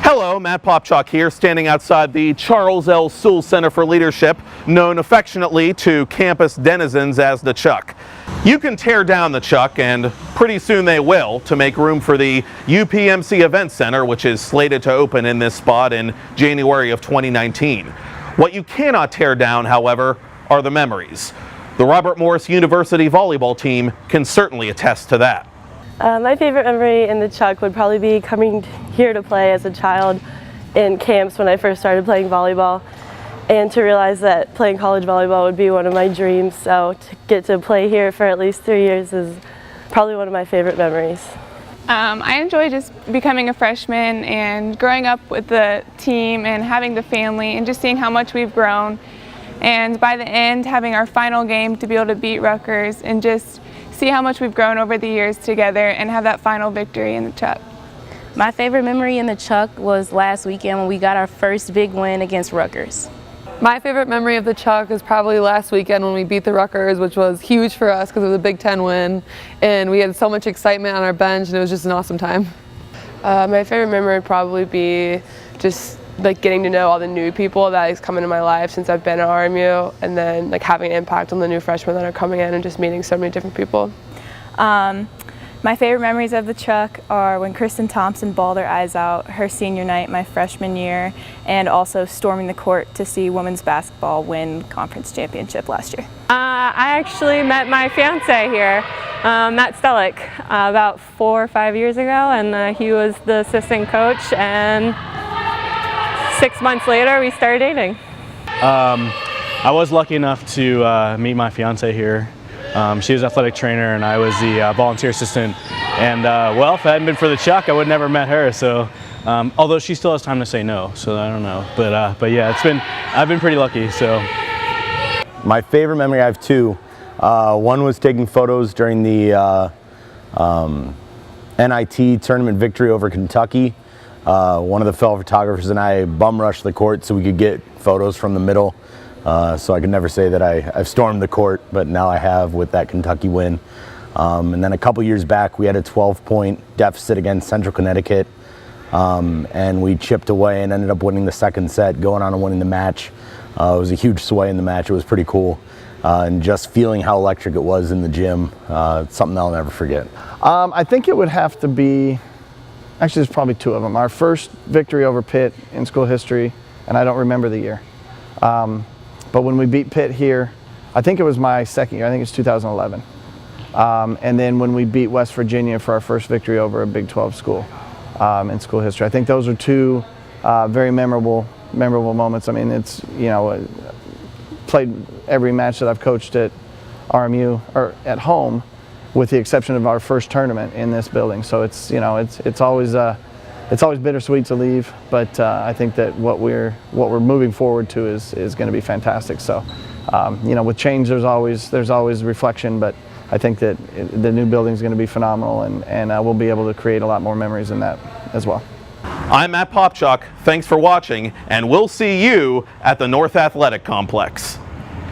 Hello, Matt Popchak here, standing outside the Charles L. Sewell Center for Leadership, known affectionately to campus denizens as the Chuck. You can tear down the Chuck, and pretty soon they will, to make room for the UPMC Event Center, which is slated to open in this spot in January of 2019. What you cannot tear down, however, are the memories. The Robert Morris University volleyball team can certainly attest to that. My favorite memory in the Chuck would probably be coming here to play as a child in camps when I first started playing volleyball, and to realize that playing college volleyball would be one of my dreams. So to get to play here for at least 3 years is probably one of my favorite memories. I enjoy just becoming a freshman and growing up with the team and having the family and just seeing how much we've grown. And by the end, having our final game to be able to beat Rutgers and just see how much we've grown over the years together and have that final victory in the Chuck. My favorite memory in the Chuck was last weekend when we got our first big win against Rutgers. My favorite memory of the Chuck is probably last weekend when we beat the Rutgers, which was huge for us because it was a Big Ten win, and we had so much excitement on our bench, and it was just an awesome time. My favorite memory would probably be just like getting to know all the new people that has come into my life since I've been at RMU, and then like having an impact on the new freshmen that are coming in and just meeting so many different people. My favorite memories of the Chuck are when Kristen Thompson bawled her eyes out her senior night my freshman year, and also storming the court to see women's basketball win conference championship last year. I actually met my fiance here, Matt Stellick, about 4 or 5 years ago, and he was the assistant coach, and 6 months later we started dating. I was lucky enough to meet my fiance here. She was athletic trainer and I was the volunteer assistant, and well, if it hadn't been for the Chuck, I would never met her. So although she still has time to say no, so I don't know, but yeah, I've been pretty lucky. So my favorite memory, I have two. One was taking photos during the NIT tournament victory over Kentucky. One of the fellow photographers and I bum rushed the court so we could get photos from the middle. So I could never say that I've stormed the court, but now I have with that Kentucky win. And then a couple years back, we had a 12-point deficit against Central Connecticut, and we chipped away and ended up winning the second set, going on and winning the match. It was a huge sway in the match. It was pretty cool. And just feeling how electric it was in the gym, something I'll never forget. I think it would have to be, actually there's probably two of them. Our first victory over Pitt in school history, and I don't remember the year. But when we beat Pitt here, I think it was my second year, I think it's 2011. And then when we beat West Virginia for our first victory over a Big 12 school in school history. I think those are two very memorable moments. I mean, it's, you know, played every match that I've coached at RMU or at home, with the exception of our first tournament in this building. So it's, you know, it's always bittersweet to leave, but I think that what we're moving forward to is going to be fantastic. So, you know, with change, there's always reflection, but I think that the new building is going to be phenomenal, and we'll be able to create a lot more memories in that as well. I'm Matt Popchak. Thanks for watching, and we'll see you at the North Athletic Complex.